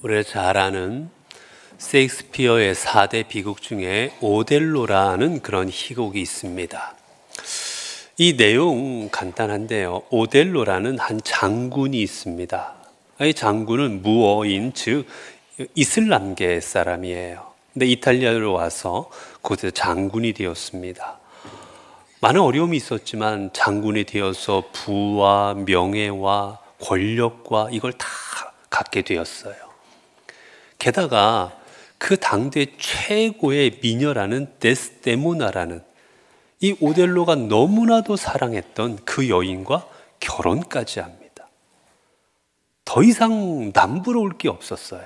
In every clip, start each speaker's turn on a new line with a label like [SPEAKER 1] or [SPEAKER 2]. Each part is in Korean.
[SPEAKER 1] 우리가 잘 아는 셰익스피어의 4대 비극 중에 오델로라는 그런 희곡이 있습니다. 이 내용 간단한데요. 오델로라는 한 장군이 있습니다. 이 장군은 무어인, 즉 이슬람계 사람이에요. 근데 이탈리아로 와서 거기서 장군이 되었습니다. 많은 어려움이 있었지만 장군이 되어서 부와 명예와 권력과 이걸 다 갖게 되었어요. 게다가 그 당대 최고의 미녀라는 데스데모나라는 이 오델로가 너무나도 사랑했던 그 여인과 결혼까지 합니다. 더 이상 남부러울 게 없었어요.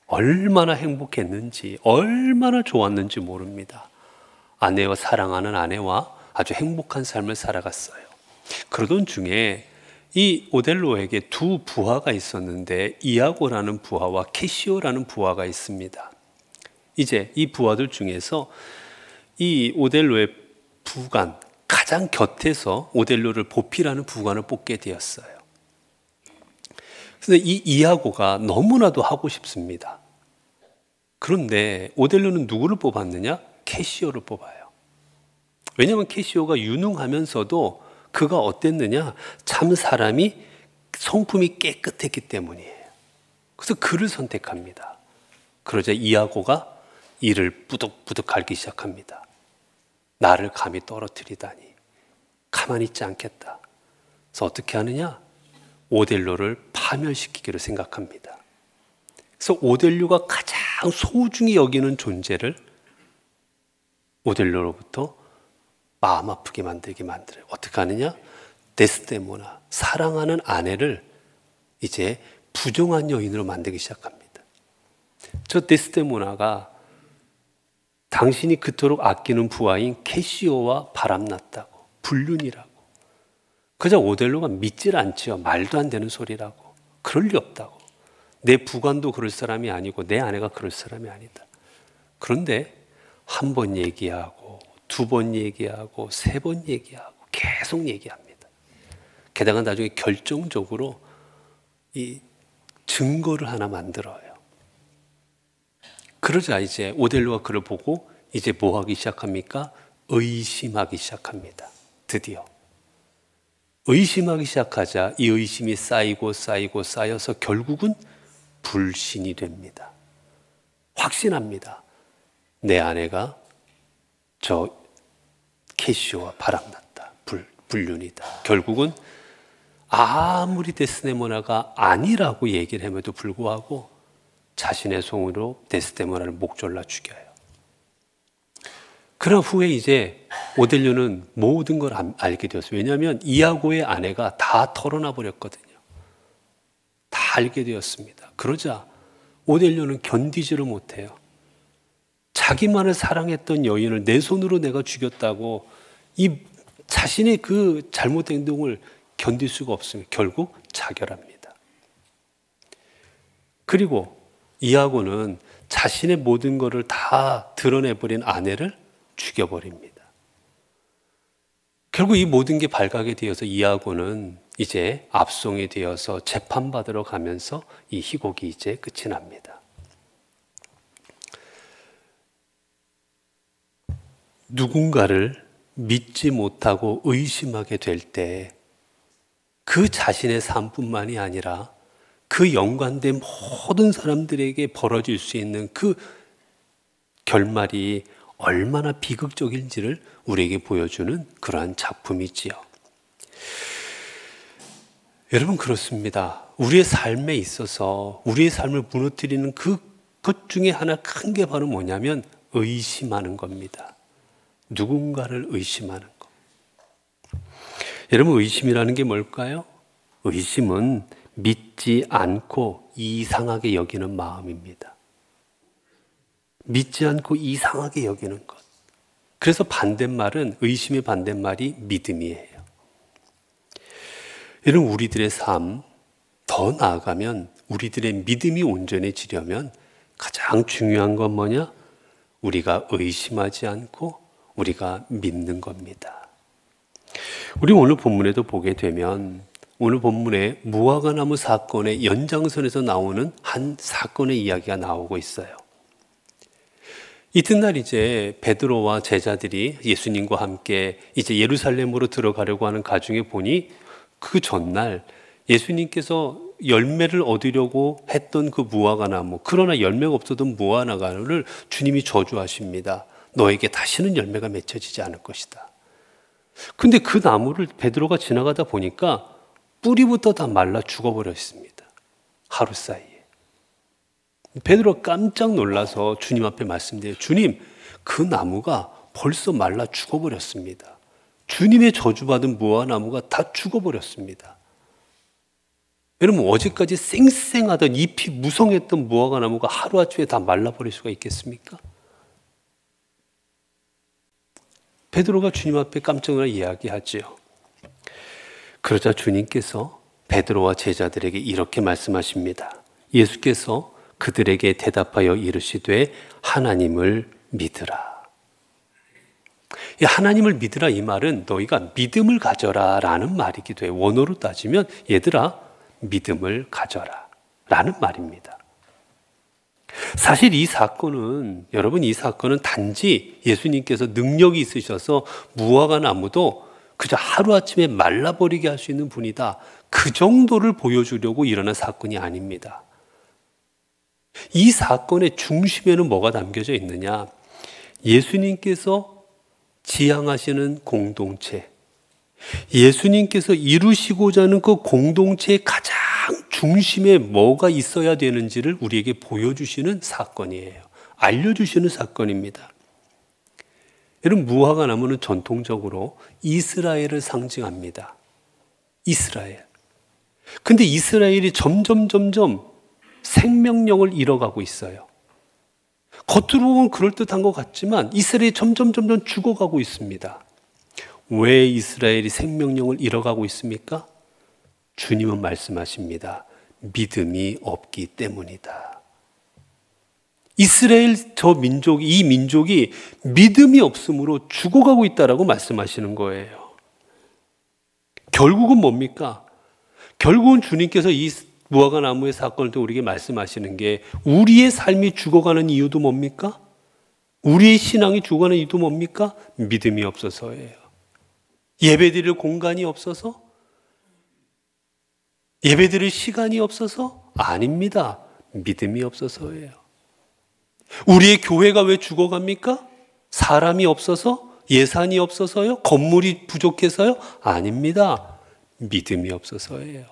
[SPEAKER 1] 얼마나 행복했는지, 얼마나 좋았는지 모릅니다. 아내와 사랑하는 아내와 아주 행복한 삶을 살아갔어요. 그러던 중에 이 오델로에게 두 부하가 있었는데 이아고라는 부하와 캐시오라는 부하가 있습니다. 이제 이 부하들 중에서 이 오델로의 부관, 가장 곁에서 오델로를 보필하는 부관을 뽑게 되었어요. 그런데 이 이아고가 너무나도 하고 싶습니다. 그런데 오델로는 누구를 뽑았느냐? 캐시오를 뽑아요. 왜냐하면 캐시오가 유능하면서도 그가 어땠느냐? 참 사람이 성품이 깨끗했기 때문이에요. 그래서 그를 선택합니다. 그러자 이아고가 이를 뿌득뿌득 갈기 시작합니다. 나를 감히 떨어뜨리다니 가만히 있지 않겠다. 그래서 어떻게 하느냐? 오델로를 파멸시키기로 생각합니다. 그래서 오델로가 가장 소중히 여기는 존재를 오델로로부터 마음 아프게 만들게 만들어요. 어떻게 하느냐? 데스데모나, 사랑하는 아내를 이제 부정한 여인으로 만들기 시작합니다. 저 데스데모나가 당신이 그토록 아끼는 부하인 캐시오와 바람났다고, 불륜이라고. 그저 오델로가 믿질 않지요. 말도 안 되는 소리라고. 그럴 리 없다고. 내 부관도 그럴 사람이 아니고 내 아내가 그럴 사람이 아니다. 그런데 한 번 얘기하고 두 번 얘기하고 세 번 얘기하고 계속 얘기합니다. 게다가 나중에 결정적으로 이 증거를 하나 만들어요. 그러자 이제 오델로가 그를 보고 이제 뭐 하기 시작합니까? 의심하기 시작합니다. 드디어. 의심하기 시작하자 이 의심이 쌓이고 쌓이고 쌓여서 결국은 불신이 됩니다. 확신합니다. 내 아내가 저 캐시오와 바람났다. 불륜이다. 결국은 아무리 데스데모나가 아니라고 얘기를 함에도 불구하고 자신의 손으로 데스데모나를 목 졸라 죽여요. 그런 후에 이제 오델로는 모든 걸 알게 되었어요. 왜냐하면 이아고의 아내가 다 털어놔 버렸거든요. 다 알게 되었습니다. 그러자 오델로는 견디지를 못해요. 자기만을 사랑했던 여인을 내 손으로 내가 죽였다고 이 자신의 그 잘못된 행동을 견딜 수가 없으면 결국 자결합니다. 그리고 이아고는 자신의 모든 것을 다 드러내버린 아내를 죽여버립니다. 결국 이 모든 게 발각이 되어서 이아고는 이제 압송이 되어서 재판받으러 가면서 이 희곡이 이제 끝이 납니다. 누군가를 믿지 못하고 의심하게 될 때 그 자신의 삶뿐만이 아니라 그 연관된 모든 사람들에게 벌어질 수 있는 그 결말이 얼마나 비극적인지를 우리에게 보여주는 그러한 작품이지요. 여러분 그렇습니다. 우리의 삶에 있어서 우리의 삶을 무너뜨리는 그것 중에 하나 큰 게 바로 뭐냐면 의심하는 겁니다. 누군가를 의심하는 것. 여러분 의심이라는 게 뭘까요? 의심은 믿지 않고 이상하게 여기는 마음입니다. 믿지 않고 이상하게 여기는 것. 그래서 반대말은 의심의 반대말이 믿음이에요. 여러분 우리들의 삶 더 나아가면 우리들의 믿음이 온전해지려면 가장 중요한 건 뭐냐? 우리가 의심하지 않고 우리가 믿는 겁니다. 우리 오늘 본문에도 보게 되면 오늘 본문에 무화과나무 사건의 연장선에서 나오는 한 사건의 이야기가 나오고 있어요. 이튿날 이제 베드로와 제자들이 예수님과 함께 이제 예루살렘으로 들어가려고 하는 가중에 보니 그 전날 예수님께서 열매를 얻으려고 했던 그 무화과나무, 그러나 열매가 없었던 무화과나무를 주님이 저주하십니다. 너에게 다시는 열매가 맺혀지지 않을 것이다. 근데 그 나무를 베드로가 지나가다 보니까 뿌리부터 다 말라 죽어버렸습니다. 하루 사이에. 베드로가 깜짝 놀라서 주님 앞에 말씀드려요. 주님, 그 나무가 벌써 말라 죽어버렸습니다. 주님의 저주받은 무화과나무가 다 죽어버렸습니다. 여러분, 어제까지 쌩쌩하던 잎이 무성했던 무화과나무가 하루아침에 다 말라버릴 수가 있겠습니까? 베드로가 주님 앞에 깜짝 놀라 이야기하지요. 그러자 주님께서 베드로와 제자들에게 이렇게 말씀하십니다. 예수께서 그들에게 대답하여 이르시되 하나님을 믿으라. 이 하나님을 믿으라 이 말은 너희가 믿음을 가져라 라는 말이기도 해요. 원어로 따지면 얘들아 믿음을 가져라 라는 말입니다. 사실 이 사건은 여러분 이 사건은 단지 예수님께서 능력이 있으셔서 무화과나무도 그저 하루아침에 말라버리게 할 수 있는 분이다. 그 정도를 보여주려고 일어난 사건이 아닙니다. 이 사건의 중심에는 뭐가 담겨져 있느냐? 예수님께서 지향하시는 공동체, 예수님께서 이루시고자 하는 그 공동체의 가장 중심에 뭐가 있어야 되는지를 우리에게 보여주시는 사건이에요. 알려주시는 사건입니다. 여러분, 무화과나무는 전통적으로 이스라엘을 상징합니다. 이스라엘. 근데 이스라엘이 점점 생명력을 잃어가고 있어요. 겉으로 보면 그럴듯한 것 같지만 이스라엘이 점점 죽어가고 있습니다. 왜 이스라엘이 생명력을 잃어가고 있습니까? 주님은 말씀하십니다. 믿음이 없기 때문이다. 이스라엘 이 민족이 믿음이 없으므로 죽어가고 있다라고 말씀하시는 거예요. 결국은 뭡니까? 결국은 주님께서 이 무화과나무의 사건을 또 우리에게 말씀하시는 게 우리의 삶이 죽어가는 이유도 뭡니까? 우리의 신앙이 죽어가는 이유도 뭡니까? 믿음이 없어서예요. 예배드릴 공간이 없어서? 예배드릴 시간이 없어서? 아닙니다. 믿음이 없어서예요. 우리의 교회가 왜 죽어갑니까? 사람이 없어서? 예산이 없어서요? 건물이 부족해서요? 아닙니다. 믿음이 없어서예요.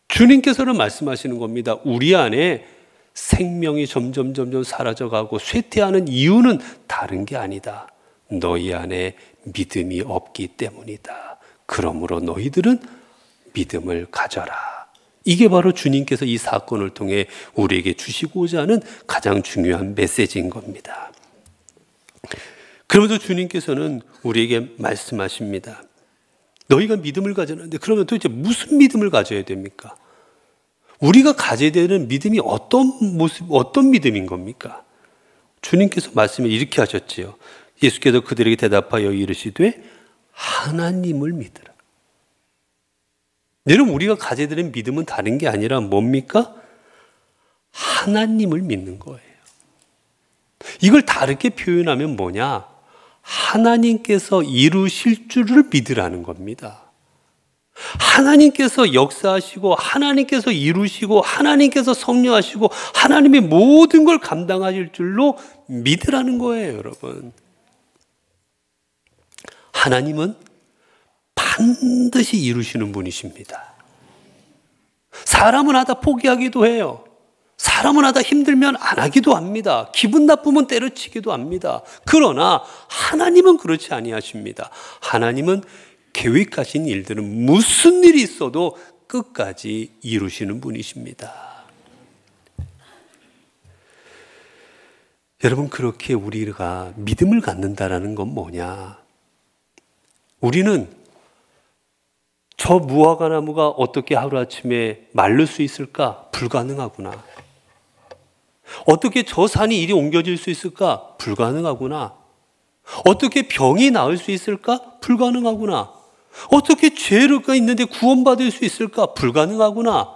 [SPEAKER 1] 주님께서는 말씀하시는 겁니다. 우리 안에 생명이 점점 사라져가고 쇠퇴하는 이유는 다른 게 아니다. 너희 안에 믿음이 없기 때문이다. 그러므로 너희들은 믿음을 가져라. 이게 바로 주님께서 이 사건을 통해 우리에게 주시고자 하는 가장 중요한 메시지인 겁니다. 그러면서 주님께서는 우리에게 말씀하십니다. 너희가 믿음을 가졌는데 그러면 도대체 무슨 믿음을 가져야 됩니까? 우리가 가져야 되는 믿음이 어떤 믿음인 겁니까? 주님께서 말씀을 이렇게 하셨지요. 예수께서 그들에게 대답하여 이르시되 하나님을 믿으라. 여러분, 우리가 가져야 되는 믿음은 다른 게 아니라 뭡니까? 하나님을 믿는 거예요. 이걸 다르게 표현하면 뭐냐? 하나님께서 이루실 줄을 믿으라는 겁니다. 하나님께서 역사하시고 하나님께서 이루시고 하나님께서 섭리하시고 하나님의 모든 걸 감당하실 줄로 믿으라는 거예요, 여러분. 하나님은 반드시 이루시는 분이십니다. 사람은 하다 포기하기도 해요. 사람은 하다 힘들면 안 하기도 합니다. 기분 나쁘면 때려치기도 합니다. 그러나 하나님은 그렇지 아니하십니다. 하나님은 계획하신 일들은 무슨 일이 있어도 끝까지 이루시는 분이십니다. 여러분, 그렇게 우리가 믿음을 갖는다라는 건 뭐냐? 우리는 저 무화과나무가 어떻게 하루아침에 마를 수 있을까? 불가능하구나. 어떻게 저 산이 이리 옮겨질 수 있을까? 불가능하구나. 어떻게 병이 나을 수 있을까? 불가능하구나. 어떻게 죄가 있는데 구원받을 수 있을까? 불가능하구나.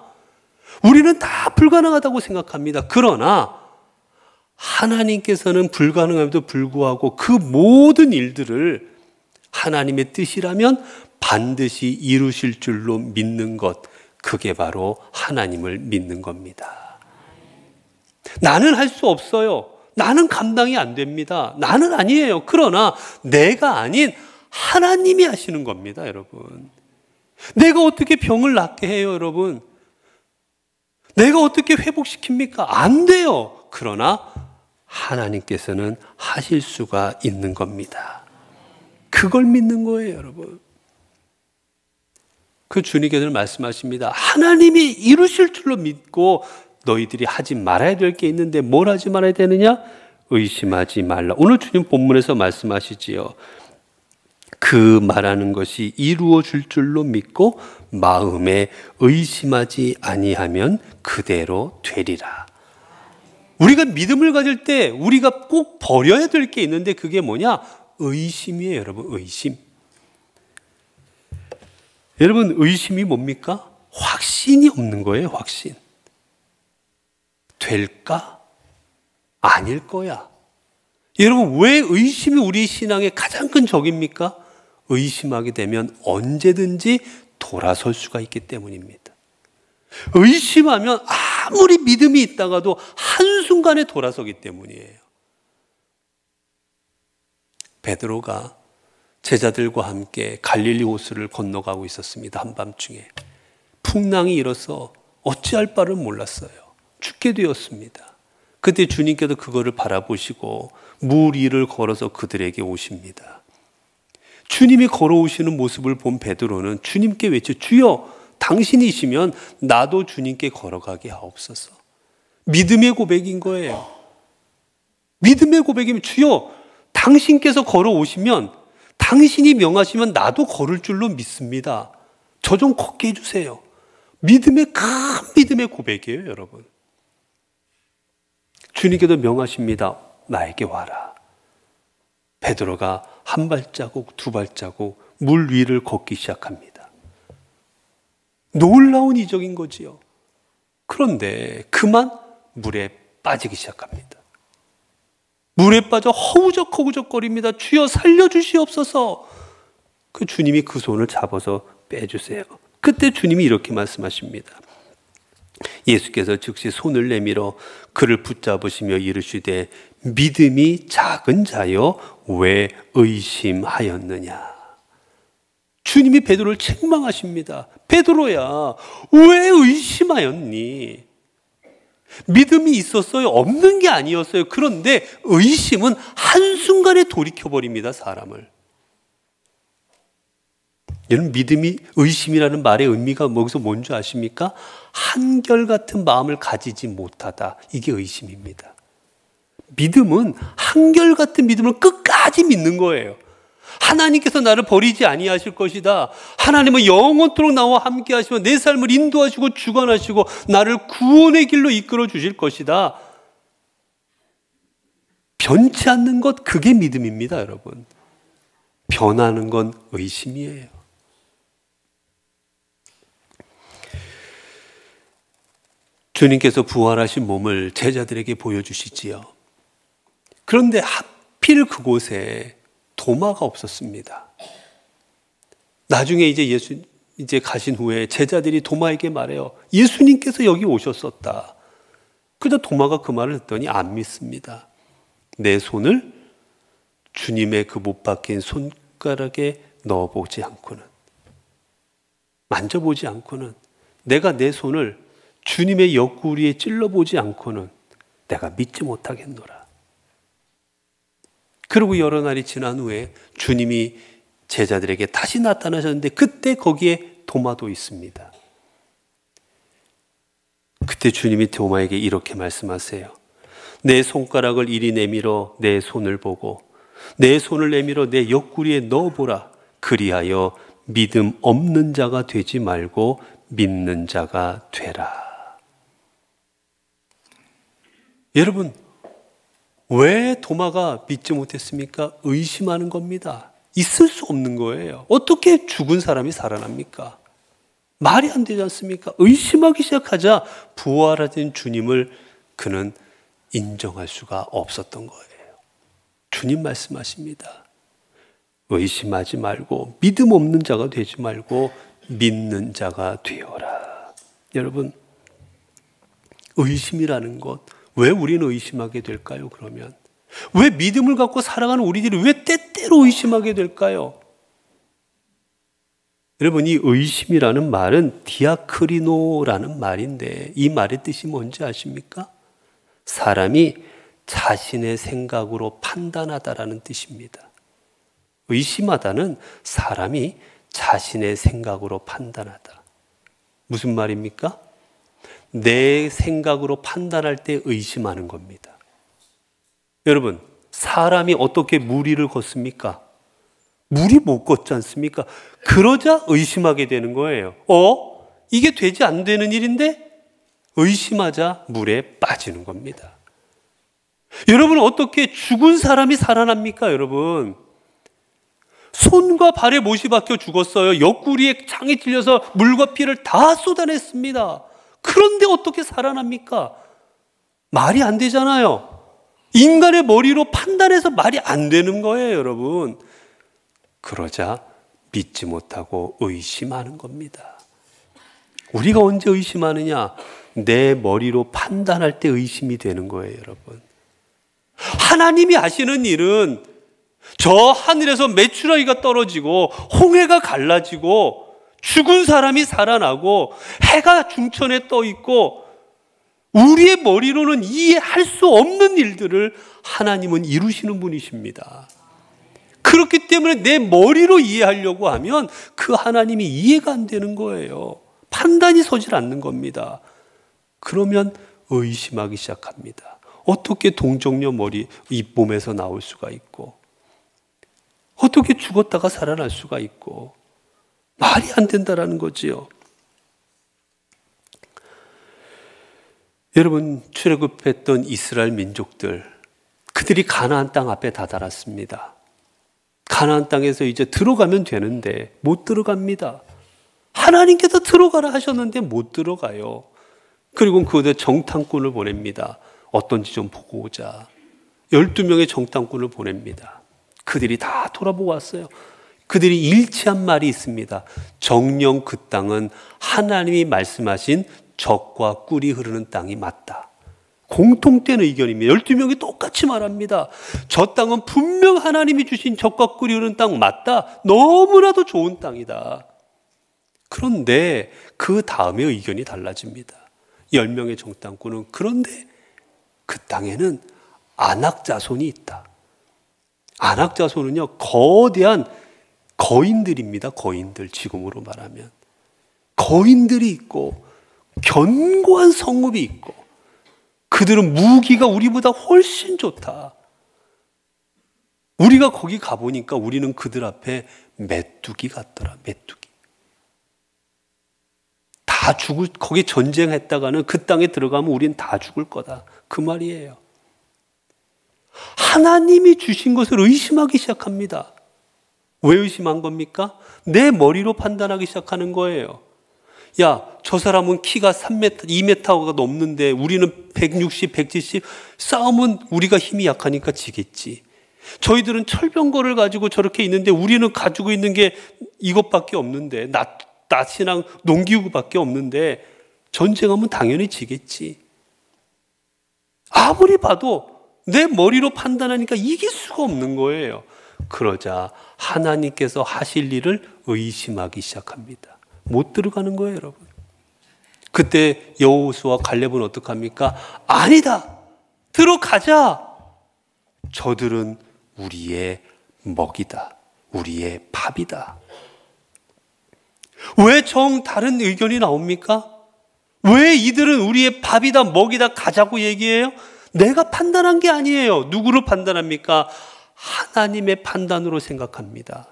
[SPEAKER 1] 우리는 다 불가능하다고 생각합니다. 그러나 하나님께서는 불가능함에도 불구하고 그 모든 일들을 하나님의 뜻이라면 반드시 이루실 줄로 믿는 것, 그게 바로 하나님을 믿는 겁니다. 나는 할 수 없어요. 나는 감당이 안 됩니다. 나는 아니에요. 그러나 내가 아닌 하나님이 하시는 겁니다, 여러분. 내가 어떻게 병을 낫게 해요, 여러분? 내가 어떻게 회복시킵니까? 안 돼요. 그러나 하나님께서는 하실 수가 있는 겁니다. 그걸 믿는 거예요, 여러분. 그 주님께서 말씀하십니다. 하나님이 이루실 줄로 믿고 너희들이 하지 말아야 될 게 있는데 뭘 하지 말아야 되느냐? 의심하지 말라. 오늘 주님 본문에서 말씀하시지요. 그 말하는 것이 이루어질 줄로 믿고 마음에 의심하지 아니하면 그대로 되리라. 우리가 믿음을 가질 때 우리가 꼭 버려야 될 게 있는데 그게 뭐냐? 의심이에요, 여러분. 의심. 여러분, 의심이 뭡니까? 확신이 없는 거예요, 확신. 될까? 아닐 거야. 여러분, 왜 의심이 우리 신앙의 가장 큰 적입니까? 의심하게 되면 언제든지 돌아설 수가 있기 때문입니다. 의심하면 아무리 믿음이 있다가도 한순간에 돌아서기 때문이에요. 베드로가 제자들과 함께 갈릴리 호수를 건너가고 있었습니다. 한밤중에. 풍랑이 일어서 어찌할 바를 몰랐어요. 죽게 되었습니다. 그때 주님께서 그거를 바라보시고 물 위를 걸어서 그들에게 오십니다. 주님이 걸어오시는 모습을 본 베드로는 주님께 외쳐, 주여, 당신이시면 나도 주님께 걸어가게 하옵소서. 믿음의 고백인 거예요. 믿음의 고백이면, 주여, 당신께서 걸어오시면, 당신이 명하시면 나도 걸을 줄로 믿습니다. 저 좀 걷게 해주세요. 믿음의 큰 믿음의 고백이에요, 여러분. 주님께서 명하십니다. 나에게 와라. 베드로가 한 발자국, 두 발자국 물 위를 걷기 시작합니다. 놀라운 이적인 거지요. 그런데 그만 물에 빠지기 시작합니다. 물에 빠져 허우적거립니다. 주여 살려주시옵소서. 그 주님이 그 손을 잡아서 빼주세요. 그때 주님이 이렇게 말씀하십니다. 예수께서 즉시 손을 내밀어 그를 붙잡으시며 이르시되 믿음이 작은 자여 왜 의심하였느냐. 주님이 베드로를 책망하십니다. 베드로야, 왜 의심하였니? 믿음이 있었어요? 없는 게 아니었어요. 그런데 의심은 한순간에 돌이켜버립니다, 사람을. 여러분, 믿음이, 의심이라는 말의 의미가 여기서 뭔지 아십니까? 한결같은 마음을 가지지 못하다. 이게 의심입니다. 믿음은 한결같은 믿음을 끝까지 믿는 거예요. 하나님께서 나를 버리지 아니하실 것이다. 하나님은 영원토록 나와 함께 하시며 내 삶을 인도하시고 주관하시고 나를 구원의 길로 이끌어 주실 것이다. 변치 않는 것, 그게 믿음입니다, 여러분. 변하는 건 의심이에요. 주님께서 부활하신 몸을 제자들에게 보여주시지요. 그런데 하필 그곳에 도마가 없었습니다. 나중에 이제 가신 후에 제자들이 도마에게 말해요. 예수님께서 여기 오셨었다. 그래서 도마가 그 말을 듣더니 안 믿습니다. 내 손을 주님의 그 못 박힌 손가락에 넣어보지 않고는, 만져보지 않고는, 내가 내 손을 주님의 옆구리에 찔러보지 않고는 내가 믿지 못하겠노라. 그리고 여러 날이 지난 후에 주님이 제자들에게 다시 나타나셨는데 그때 거기에 도마도 있습니다. 그때 주님이 도마에게 이렇게 말씀하세요. 내 손가락을 이리 내밀어 내 손을 보고 내 손을 내밀어 내 옆구리에 넣어보라. 그리하여 믿음 없는 자가 되지 말고 믿는 자가 되라. 여러분, 왜 도마가 믿지 못했습니까? 의심하는 겁니다. 있을 수 없는 거예요. 어떻게 죽은 사람이 살아납니까? 말이 안 되지 않습니까? 의심하기 시작하자 부활하신 주님을 그는 인정할 수가 없었던 거예요. 주님 말씀하십니다. 의심하지 말고 믿음 없는 자가 되지 말고 믿는 자가 되어라. 여러분, 의심이라는 것, 왜 우리는 의심하게 될까요? 그러면 왜 믿음을 갖고 살아가는 우리들이 왜 때때로 의심하게 될까요? 여러분, 이 의심이라는 말은 디아크리노라는 말인데 이 말의 뜻이 뭔지 아십니까? 사람이 자신의 생각으로 판단하다라는 뜻입니다. 의심하다는 사람이 자신의 생각으로 판단하다. 무슨 말입니까? 내 생각으로 판단할 때 의심하는 겁니다. 여러분, 사람이 어떻게 무리를 걷습니까? 무리 못 걷지 않습니까? 그러자 의심하게 되는 거예요. 이게 되지 안 되는 일인데 의심하자 물에 빠지는 겁니다. 여러분, 어떻게 죽은 사람이 살아납니까? 여러분, 손과 발에 못이 박혀 죽었어요. 옆구리에 창이 찔려서 물과 피를 다 쏟아냈습니다. 그런데 어떻게 살아납니까? 말이 안 되잖아요. 인간의 머리로 판단해서 말이 안 되는 거예요, 여러분. 그러자 믿지 못하고 의심하는 겁니다. 우리가 언제 의심하느냐? 내 머리로 판단할 때 의심이 되는 거예요, 여러분. 하나님이 하시는 일은 저 하늘에서 메추라기가 떨어지고 홍해가 갈라지고 죽은 사람이 살아나고 해가 중천에 떠 있고 우리의 머리로는 이해할 수 없는 일들을 하나님은 이루시는 분이십니다. 그렇기 때문에 내 머리로 이해하려고 하면 그 하나님이 이해가 안 되는 거예요. 판단이 서질 않는 겁니다. 그러면 의심하기 시작합니다. 어떻게 동정녀 머리 잇몸에서 나올 수가 있고 어떻게 죽었다가 살아날 수가 있고 말이 안 된다라는 거지요. 여러분, 출애굽했던 이스라엘 민족들, 그들이 가나안 땅 앞에 다다랐습니다. 가나안 땅에서 이제 들어가면 되는데 못 들어갑니다. 하나님께서 들어가라 하셨는데 못 들어가요. 그리고 그곳에 정탐꾼을 보냅니다. 어떤지 좀 보고 오자. 12명의 정탐꾼을 보냅니다. 그들이 다 돌아보고 왔어요. 그들이 일치한 말이 있습니다. 정녕 그 땅은 하나님이 말씀하신 젖과 꿀이 흐르는 땅이 맞다. 공통된 의견입니다. 12명이 똑같이 말합니다. 저 땅은 분명 하나님이 주신 젖과 꿀이 흐르는 땅 맞다. 너무나도 좋은 땅이다. 그런데 그 다음에 의견이 달라집니다. 10명의 정탐꾼은 그런데 그 땅에는 아낙 자손이 있다. 아낙 자손은요, 거대한 거인들입니다. 거인들, 지금으로 말하면 거인들이 있고 견고한 성읍이 있고 그들은 무기가 우리보다 훨씬 좋다. 우리가 거기 가보니까 우리는 그들 앞에 메뚜기 같더라. 메뚜기. 다 죽을, 거기 전쟁했다가는 그 땅에 들어가면 우린 다 죽을 거다. 그 말이에요. 하나님이 주신 것을 의심하기 시작합니다. 왜 의심한 겁니까? 내 머리로 판단하기 시작하는 거예요. 야, 저 사람은 키가 3m, 2m가 넘는데 우리는 160, 170, 싸움은 우리가 힘이 약하니까 지겠지. 저희들은 철병거를 가지고 저렇게 있는데 우리는 가지고 있는 게 이것밖에 없는데, 낫이랑 농기구밖에 없는데 전쟁하면 당연히 지겠지. 아무리 봐도 내 머리로 판단하니까 이길 수가 없는 거예요. 그러자 하나님께서 하실 일을 의심하기 시작합니다. 못 들어가는 거예요, 여러분. 그때 여호수아와 갈렙은 어떡합니까? 아니다! 들어가자! 저들은 우리의 먹이다. 우리의 밥이다. 왜 다른 의견이 나옵니까? 왜 이들은 우리의 밥이다, 먹이다, 가자고 얘기해요? 내가 판단한 게 아니에요. 누구로 판단합니까? 하나님의 판단으로 생각합니다.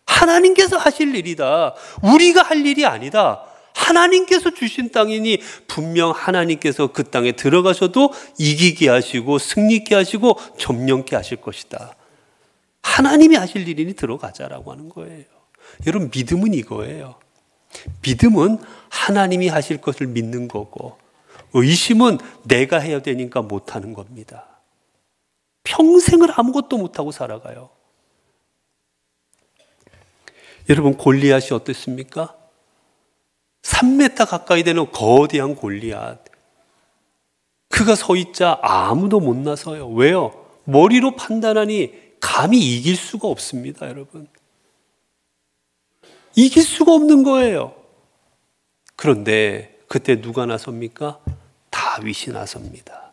[SPEAKER 1] 하나님께서 하실 일이다. 우리가 할 일이 아니다. 하나님께서 주신 땅이니 분명 하나님께서 그 땅에 들어가셔도 이기게 하시고 승리케 하시고 점령케 하실 것이다. 하나님이 하실 일이니 들어가자라고 하는 거예요. 여러분, 믿음은 이거예요. 믿음은 하나님이 하실 것을 믿는 거고, 의심은 내가 해야 되니까 못하는 겁니다. 평생을 아무것도 못하고 살아가요. 여러분, 골리앗이 어땠습니까? 3m 가까이 되는 거대한 골리앗. 그가 서 있자 아무도 못 나서요. 왜요? 머리로 판단하니 감히 이길 수가 없습니다, 여러분. 이길 수가 없는 거예요. 그런데 그때 누가 나섭니까? 다윗이 나섭니다.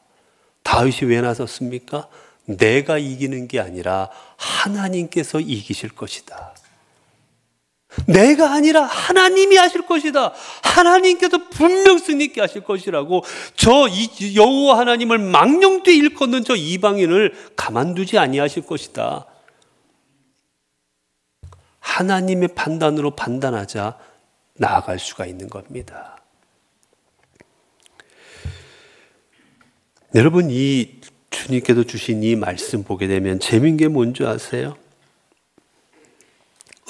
[SPEAKER 1] 다윗이 왜 나섰습니까? 내가 이기는 게 아니라 하나님께서 이기실 것이다. 내가 아니라 하나님이 하실 것이다. 하나님께서 분명 승리 있게 하실 것이라고, 저 여호와 하나님을 망령되이 일컫는 저 이방인을 가만두지 아니하실 것이다. 하나님의 판단으로 판단하자 나아갈 수가 있는 겁니다. 여러분, 이 주님께서 주신 이 말씀 보게 되면 재미있는 게 뭔지 아세요?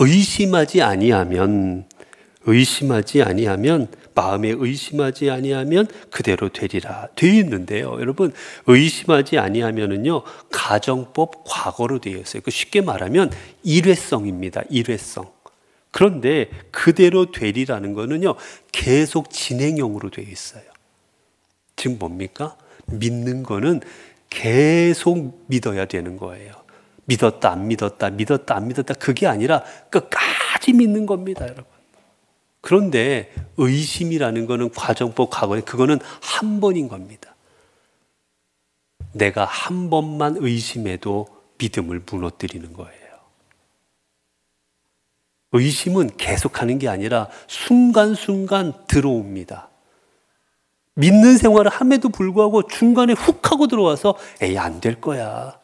[SPEAKER 1] 의심하지 아니하면, 마음에 의심하지 아니하면 그대로 되리라 되어 있는데요. 여러분, 의심하지 아니하면은요, 가정법 과거로 되어 있어요. 쉽게 말하면 일회성입니다. 일회성. 그런데 그대로 되리라는 거는요, 계속 진행형으로 되어 있어요. 지금 뭡니까? 믿는 거는 계속 믿어야 되는 거예요. 믿었다 안 믿었다, 믿었다 안 믿었다, 그게 아니라 끝까지 믿는 겁니다, 여러분. 그런데 의심이라는 거는 과정법 과거에, 그거는 한 번인 겁니다. 내가 한 번만 의심해도 믿음을 무너뜨리는 거예요. 의심은 계속하는 게 아니라 순간순간 들어옵니다. 믿는 생활을 함에도 불구하고 중간에 훅 하고 들어와서 에이, 안 될 거야,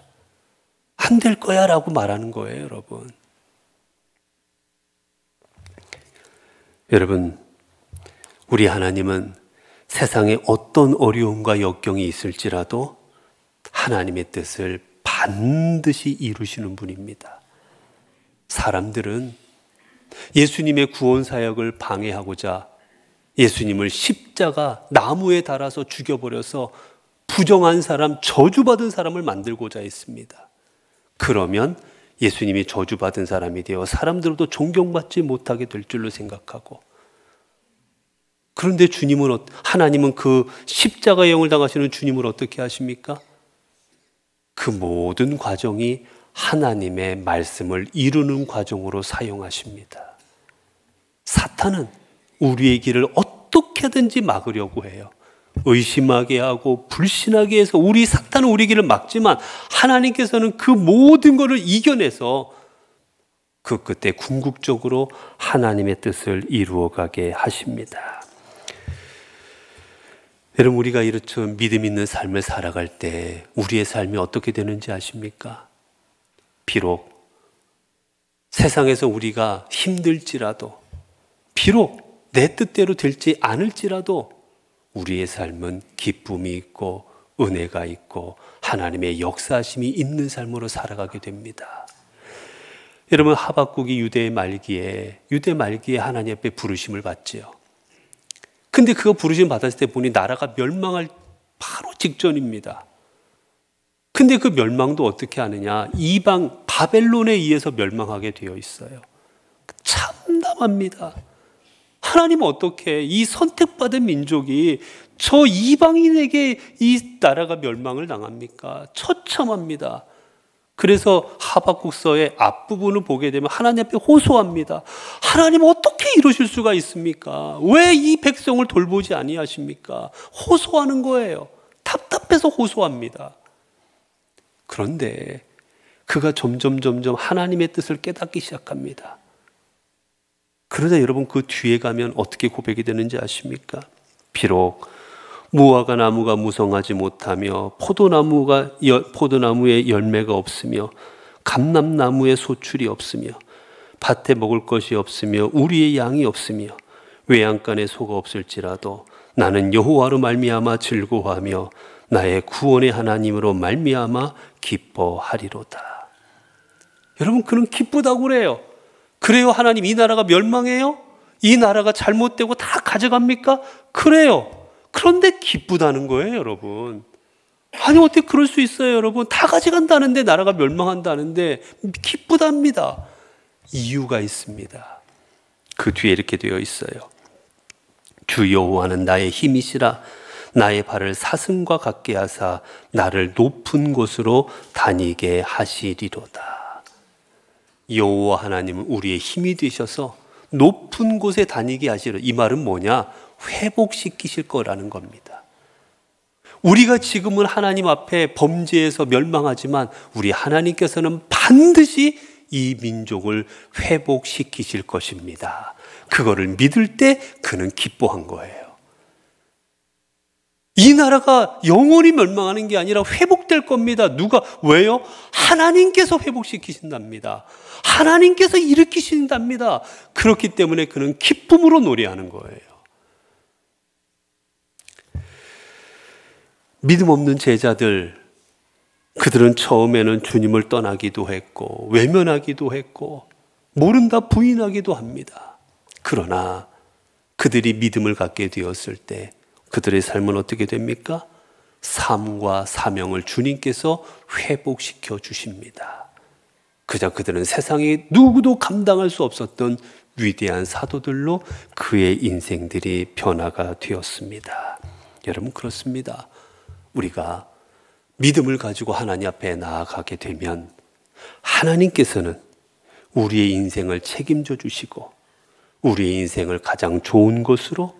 [SPEAKER 1] 안 될 거야 라고 말하는 거예요, 여러분. 여러분, 우리 하나님은 세상에 어떤 어려움과 역경이 있을지라도 하나님의 뜻을 반드시 이루시는 분입니다. 사람들은 예수님의 구원 사역을 방해하고자 예수님을 십자가 나무에 달아서 죽여버려서 부정한 사람, 저주받은 사람을 만들고자 했습니다. 그러면 예수님이 저주받은 사람이 되어 사람들로도 존경받지 못하게 될 줄로 생각하고, 그런데 하나님은 그 십자가의 영을 당하시는 주님을 어떻게 하십니까? 그 모든 과정이 하나님의 말씀을 이루는 과정으로 사용하십니다. 사탄은 우리의 길을 어떻게든지 막으려고 해요. 의심하게 하고 불신하게 해서 사탄은 우리 길을 막지만, 하나님께서는 그 모든 것을 이겨내서 그 끝에 궁극적으로 하나님의 뜻을 이루어가게 하십니다. 여러분, 우리가 이렇게 믿음 있는 삶을 살아갈 때 우리의 삶이 어떻게 되는지 아십니까? 비록 세상에서 우리가 힘들지라도, 비록 내 뜻대로 될지 않을지라도 우리의 삶은 기쁨이 있고 은혜가 있고 하나님의 역사하심이 있는 삶으로 살아가게 됩니다. 여러분, 하박국이 유대 말기에 하나님 앞에 부르심을 받지요. 근데 그거 부르심 받았을 때 보니 나라가 멸망할 바로 직전입니다. 근데 그 멸망도 어떻게 하느냐? 이방 바벨론에 의해서 멸망하게 되어 있어요. 참담합니다. 하나님은 어떻게 이 선택받은 민족이 저 이방인에게 이 나라가 멸망을 당합니까? 처참합니다. 그래서 하박국서의 앞부분을 보게 되면 하나님 앞에 호소합니다. 하나님 어떻게 이루실 수가 있습니까? 왜 이 백성을 돌보지 아니하십니까? 호소하는 거예요. 답답해서 호소합니다. 그런데 그가 점점 하나님의 뜻을 깨닫기 시작합니다. 그러자 여러분, 그 뒤에 가면 어떻게 고백이 되는지 아십니까? 비록 무화과 나무가 무성하지 못하며 포도나무에 열매가 없으며 감람나무에 소출이 없으며 밭에 먹을 것이 없으며 우리의 양이 없으며 외양간에 소가 없을지라도 나는 여호와로 말미암아 즐거워하며 나의 구원의 하나님으로 말미암아 기뻐하리로다. 여러분, 그는 기쁘다고 그래요. 그래요, 하나님 이 나라가 멸망해요? 이 나라가 잘못되고 다 가져갑니까? 그래요. 그런데 기쁘다는 거예요, 여러분. 아니, 어떻게 그럴 수 있어요, 여러분? 다 가져간다는데, 나라가 멸망한다는데 기쁘답니다. 이유가 있습니다. 그 뒤에 이렇게 되어 있어요. 주 여호와는 나의 힘이시라. 나의 발을 사슴과 같게 하사 나를 높은 곳으로 다니게 하시리로다. 여호와 하나님은 우리의 힘이 되셔서 높은 곳에 다니게 하시리로다. 이 말은 뭐냐? 회복시키실 거라는 겁니다. 우리가 지금은 하나님 앞에 범죄에서 멸망하지만 우리 하나님께서는 반드시 이 민족을 회복시키실 것입니다. 그거를 믿을 때 그는 기뻐한 거예요. 이 나라가 영원히 멸망하는 게 아니라 회복될 겁니다. 누가? 왜요? 하나님께서 회복시키신답니다. 하나님께서 일으키신답니다. 그렇기 때문에 그는 기쁨으로 노래하는 거예요. 믿음 없는 제자들, 그들은 처음에는 주님을 떠나기도 했고 외면하기도 했고 모른다 부인하기도 합니다. 그러나 그들이 믿음을 갖게 되었을 때 그들의 삶은 어떻게 됩니까? 삶과 사명을 주님께서 회복시켜 주십니다. 그저 그들은 세상에 누구도 감당할 수 없었던 위대한 사도들로 그의 인생들이 변화가 되었습니다. 여러분, 그렇습니다. 우리가 믿음을 가지고 하나님 앞에 나아가게 되면 하나님께서는 우리의 인생을 책임져 주시고 우리의 인생을 가장 좋은 것으로,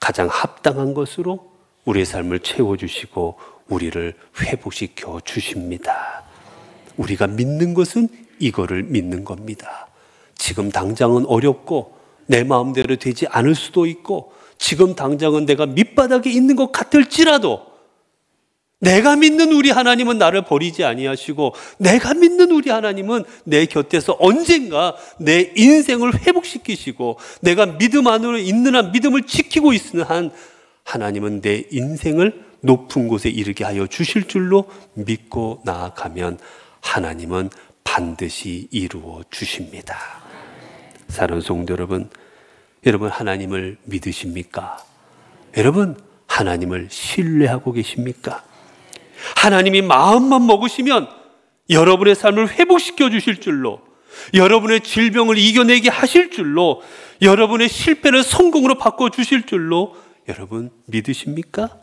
[SPEAKER 1] 가장 합당한 것으로 우리의 삶을 채워주시고 우리를 회복시켜 주십니다. 우리가 믿는 것은 이거를 믿는 겁니다. 지금 당장은 어렵고 내 마음대로 되지 않을 수도 있고 지금 당장은 내가 밑바닥에 있는 것 같을지라도 내가 믿는 우리 하나님은 나를 버리지 아니하시고 내가 믿는 우리 하나님은 내 곁에서 언젠가 내 인생을 회복시키시고 내가 믿음 안으로 있는 한, 믿음을 지키고 있는 한 하나님은 내 인생을 높은 곳에 이르게 하여 주실 줄로 믿고 나아가면 하나님은 반드시 이루어 주십니다. 사랑하는 성도 여러분, 여러분 하나님을 믿으십니까? 여러분 하나님을 신뢰하고 계십니까? 하나님이 마음만 먹으시면 여러분의 삶을 회복시켜 주실 줄로, 여러분의 질병을 이겨내게 하실 줄로, 여러분의 실패를 성공으로 바꿔 주실 줄로 여러분 믿으십니까?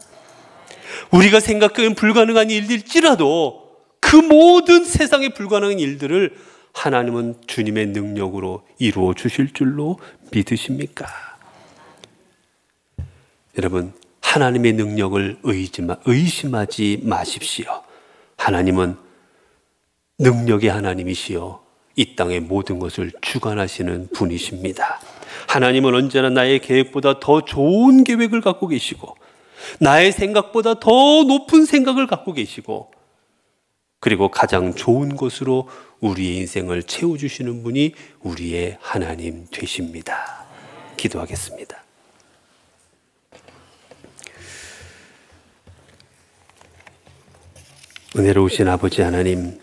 [SPEAKER 1] 우리가 생각하기엔 불가능한 일일지라도 그 모든 세상에 불가능한 일들을 하나님은 주님의 능력으로 이루어 주실 줄로 믿으십니까? 여러분, 하나님의 능력을 의심하지 마십시오. 하나님은 능력의 하나님이시여 이 땅의 모든 것을 주관하시는 분이십니다. 하나님은 언제나 나의 계획보다 더 좋은 계획을 갖고 계시고 나의 생각보다 더 높은 생각을 갖고 계시고 그리고 가장 좋은 것으로 우리의 인생을 채워주시는 분이 우리의 하나님 되십니다. 기도하겠습니다. 은혜로우신 아버지 하나님,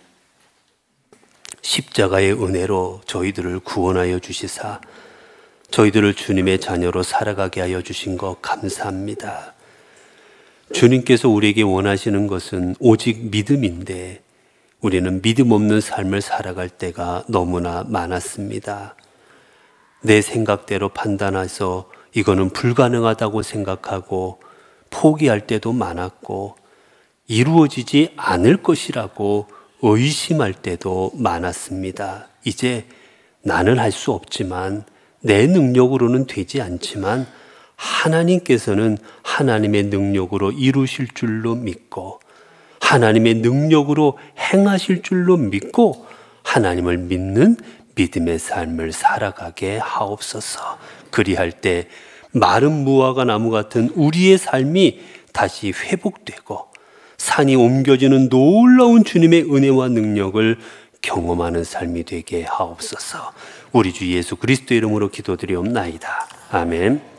[SPEAKER 1] 십자가의 은혜로 저희들을 구원하여 주시사 저희들을 주님의 자녀로 살아가게 하여 주신 것 감사합니다. 주님께서 우리에게 원하시는 것은 오직 믿음인데 우리는 믿음 없는 삶을 살아갈 때가 너무나 많았습니다. 내 생각대로 판단해서 이거는 불가능하다고 생각하고 포기할 때도 많았고 이루어지지 않을 것이라고 의심할 때도 많았습니다. 이제 나는 할 수 없지만 내 능력으로는 되지 않지만 하나님께서는 하나님의 능력으로 이루실 줄로 믿고 하나님의 능력으로 행하실 줄로 믿고 하나님을 믿는 믿음의 삶을 살아가게 하옵소서. 그리할 때 마른 무화과 나무 같은 우리의 삶이 다시 회복되고 산이 옮겨지는 놀라운 주님의 은혜와 능력을 경험하는 삶이 되게 하옵소서. 우리 주 예수 그리스도 이름으로 기도드리옵나이다. 아멘.